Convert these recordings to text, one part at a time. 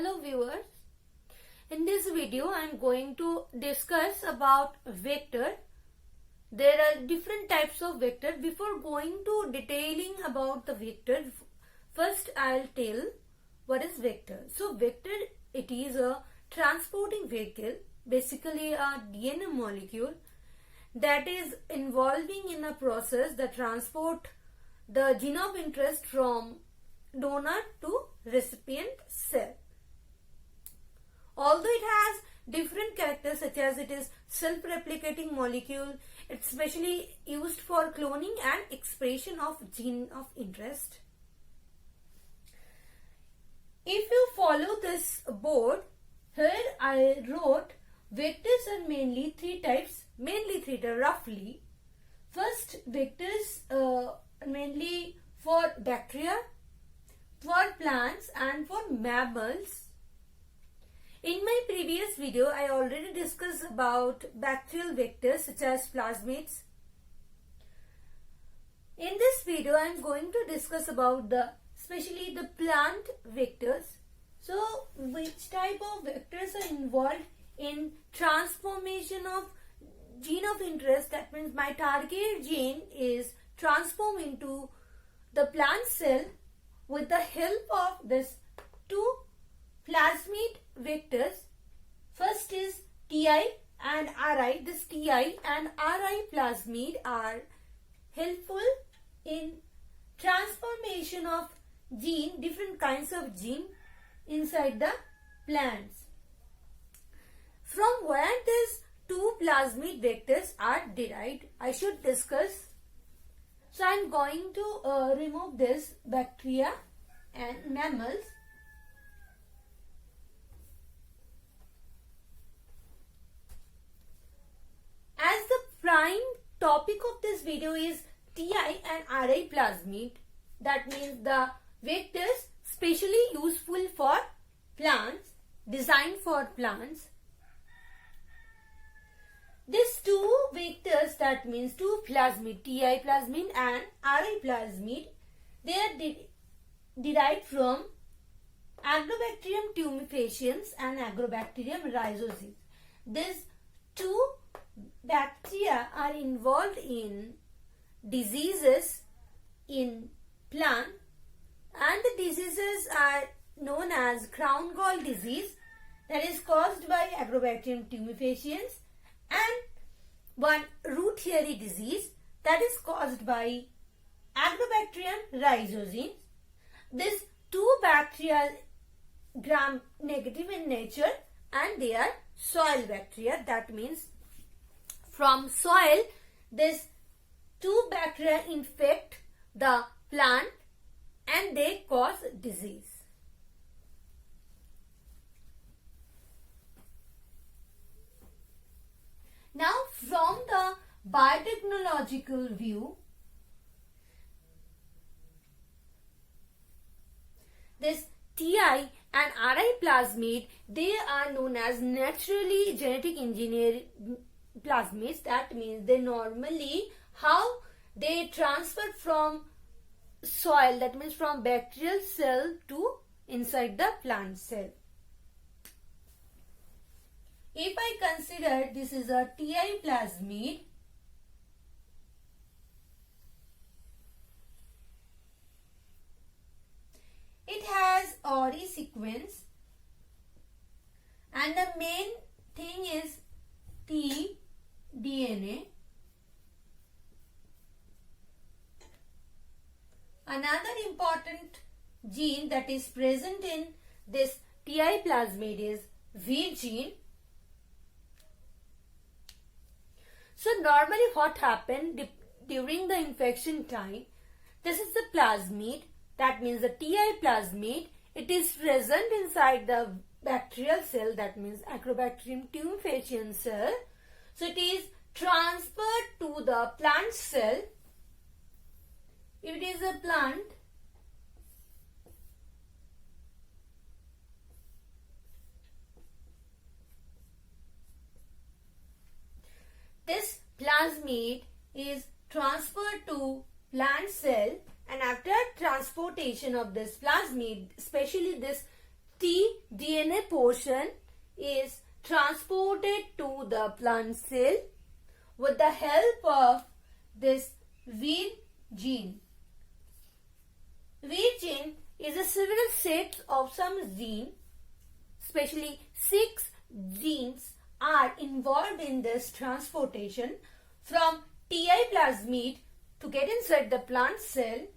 Hello viewers, in this video I am going to discuss about vector. There are different types of vector. Before going to detailing about the vector, first I'll tell what is vector. So vector, it is a transporting vehicle, basically a DNA molecule that is involving in a process that transport the gene of interest from donor to recipient cell. Although it has different characters such as it is self-replicating molecule, it's specially used for cloning and expression of gene of interest. If you follow this board, here I wrote vectors are mainly three types, roughly. First, vectors mainly for bacteria, for plants and for mammals. In my previous video, I already discussed about bacterial vectors such as plasmids. In this video, I am going to discuss about especially the plant vectors. So, which type of vectors are involved in transformation of gene of interest? That means my target gene is transformed into the plant cell with the help of this two plasmid vectors. First is Ti and Ri. This Ti and Ri plasmid are helpful in transformation of gene, different kinds of gene inside the plants. From where these two plasmid vectors are derived, I should discuss. So I am going to remove this bacteria and mammals. As the prime topic of this video is Ti and Ri plasmid, that means the vectors specially useful for plants, designed for plants. These two vectors, that means two plasmid, Ti plasmid and Ri plasmid, they are derived from Agrobacterium tumefaciens and Agrobacterium rhizosis. These two bacteria are involved in diseases in plant, and the diseases are known as crown gall disease, that is caused by Agrobacterium tumefaciens, and one root hairy disease that is caused by Agrobacterium rhizosis. These two bacteria gram negative in nature and they are soil bacteria. That means from soil, these two bacteria infect the plant and they cause disease. Now, from the biotechnological view, this Ti and Ri plasmid, they are known as naturally genetic engineered plasmids. That means they normally, how they transfer from soil, that means from bacterial cell to inside the plant cell. If I consider this is a Ti plasmid, it has Ori sequence and the main thing is T DNA. Another important gene that is present in this Ti plasmid is V gene. So normally what happened during the infection time, this is the plasmid, that means the Ti plasmid, it is present inside the bacterial cell, that means Agrobacterium tumefaciens cell. So it is transferred to the plant cell. If it is a plant, this plasmid is transferred to plant cell, and after transportation of this plasmid, especially this tDNA portion is transported to the plant cell with the help of this Vir gene. Vir gene is a several sets of some gene, especially 6 genes are involved in this transportation from Ti plasmid to get inside the plant cell.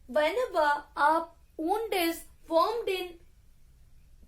Whenever a wound is formed in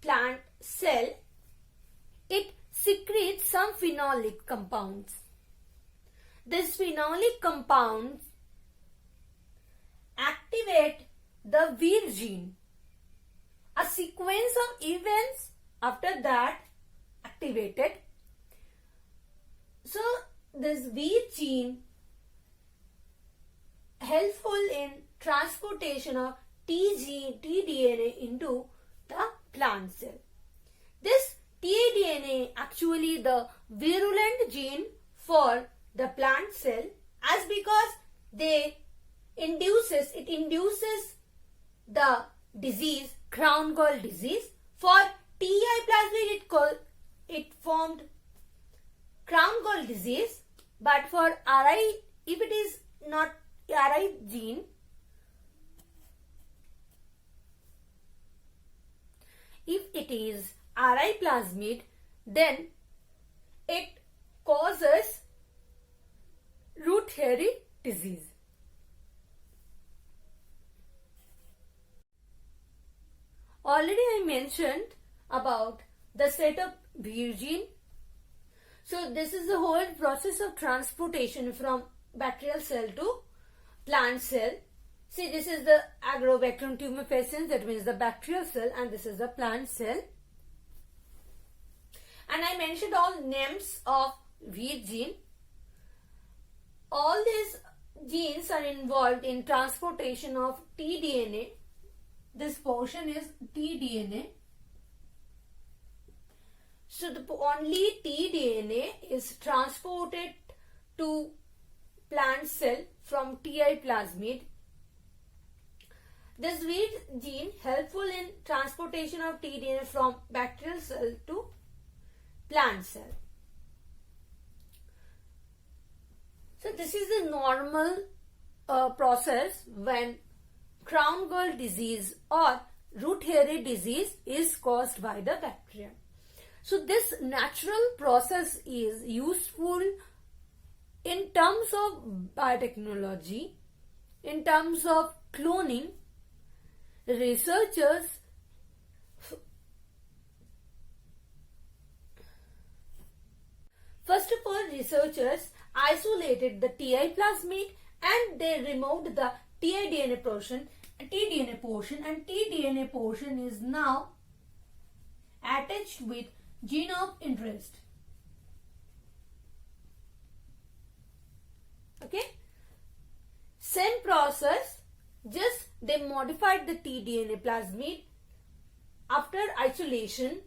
plant cell, it secretes some phenolic compounds. These phenolic compounds activate the Vir gene. A sequence of events after that activated. So this Vir gene helpful in transportation of tDNA into the plant cell. This tDNA actually the virulent gene for the plant cell, as because it induces the disease crown gall disease. For Ti plasmid it formed crown gall disease, but for Ri, if it is not Ri gene, if it is Ri plasmid, then it causes root hairy disease. Already I mentioned about the setup Vir gene. So this is the whole process of transportation from bacterial cell to plant cell. See, this is the Agrobacterium tumefaciens, that means the bacterial cell, and this is the plant cell. And I mentioned all names of Vir gene. All these genes are involved in transportation of tDNA. This portion is tDNA. So only tDNA is transported to plant cell from Ti plasmid. This Vir gene helpful in transportation of tDNA from bacterial cell to plant cell. So this is the normal process when crown gall disease or root hairy disease is caused by the bacteria. So this natural process is useful in terms of biotechnology, in terms of cloning. Researchers isolated the Ti plasmid and they removed the tDNA portion, and tDNA portion is now attached with gene of interest. Okay, same process, just they modified the tDNA plasmid after isolation.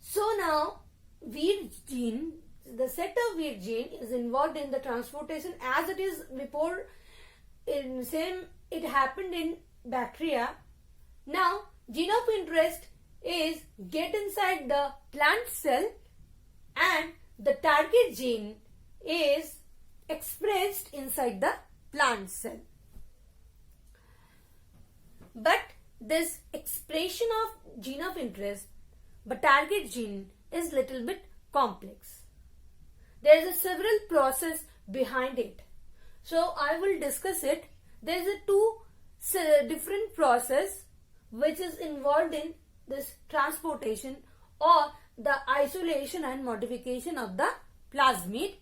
So now Vir gene, the set of Vir gene is involved in the transportation as it is before. In same it happened in bacteria. Now gene of interest is get inside the plant cell and the target gene is expressed inside the plant cell. But this expression of gene of interest but target gene is little bit complex. There is a several process behind it. So I will discuss it. There is a two different process which is involved in this transportation or the isolation and modification of the plasmid.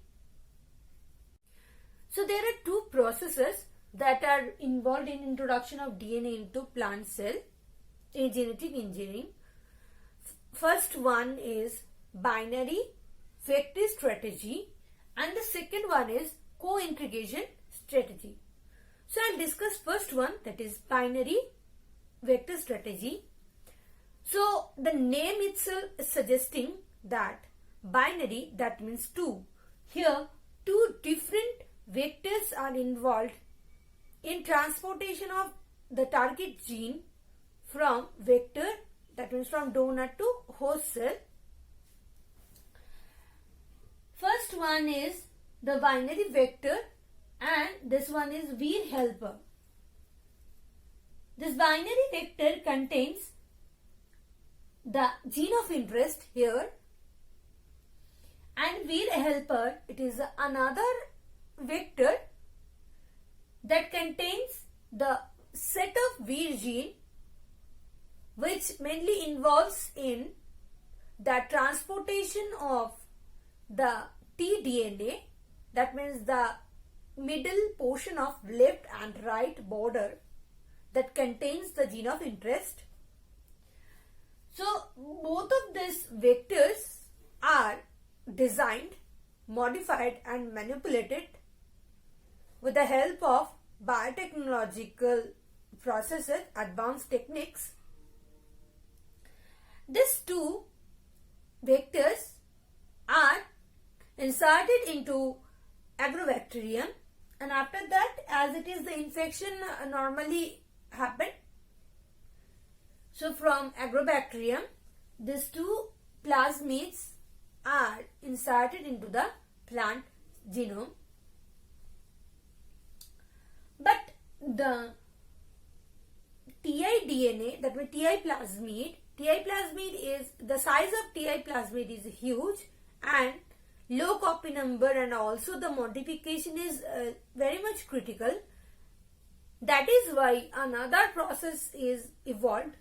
So there are two processes that are involved in introduction of DNA into plant cell in genetic engineering. First one is binary vector strategy and the second one is co-integration strategy. So I'll discuss first one, that is binary vector strategy. So the name itself is suggesting that binary, that means two. Here two different vectors are involved in transportation of the target gene from vector, that means from donor to host cell. First one is the binary vector and this one is Vir helper. This binary vector contains the gene of interest here, and Vir helper, it is another vector that contains the set of Vir gene which mainly involves in the transportation of the tDNA, that means the middle portion of left and right border that contains the gene of interest. So both of these vectors are designed, modified and manipulated with the help of biotechnological processes, advanced techniques. These two vectors are inserted into agrobacterium, and after that, as it is the infection normally happen, so from agrobacterium these two plasmids are inserted into the plant genome. But the tDNA, that means ti plasmid is, the size of ti plasmid is huge and low copy number, and also the modification is very much critical. That is why another process is evolved.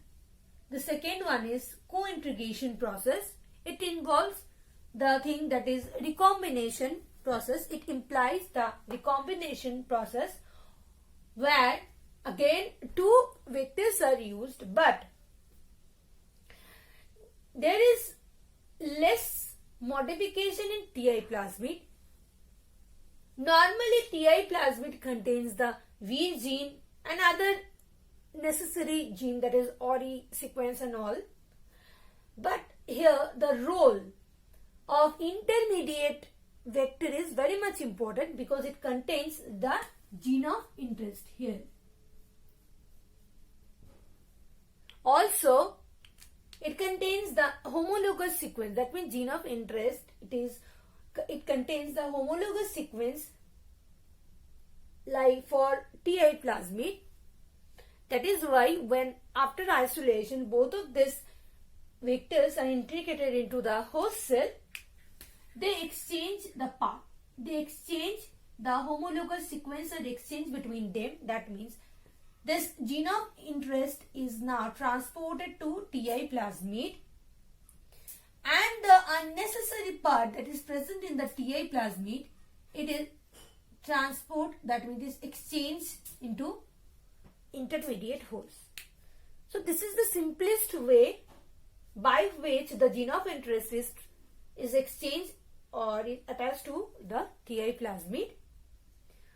The second one is co-integration process. It involves the thing that is recombination process. It implies the recombination process where again two vectors are used, but there is less modification in ti plasmid. Normally ti plasmid contains the Vir gene and other necessary gene, that is ORI sequence and all. But here the role of intermediate vector is very much important because it contains the gene of interest here. Also, it contains the homologous sequence, that means gene of interest. It contains the homologous sequence like for ti plasmid. That is why when after isolation both of these vectors are integrated into the host cell, they exchange the path. They exchange the homologous sequence and exchange between them. That means this gene of interest is now transported to ti plasmid, and the unnecessary part that is present in the ti plasmid, it is transport, that means it is exchanged into intermediate host. So this is the simplest way by which the gene of interest is exchanged or is attached to the ti plasmid.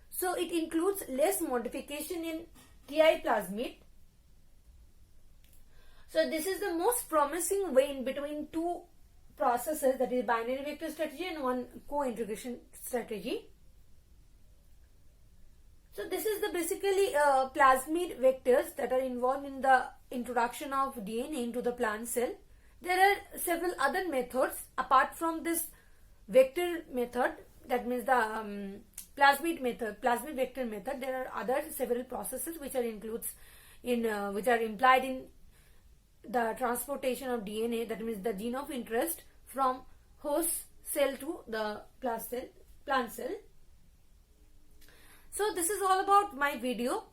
So it includes less modification in ti plasmid. So this is the most promising way in between two processes, that is binary vector strategy and one co-integration strategy. So this is the basically plasmid vectors that are involved in the introduction of DNA into the plant cell. There are several other methods apart from this vector method, that means the plasmid vector method. There are other several processes which are implied in the transportation of DNA, that means the gene of interest from host cell to the plant cell. So this is all about my video.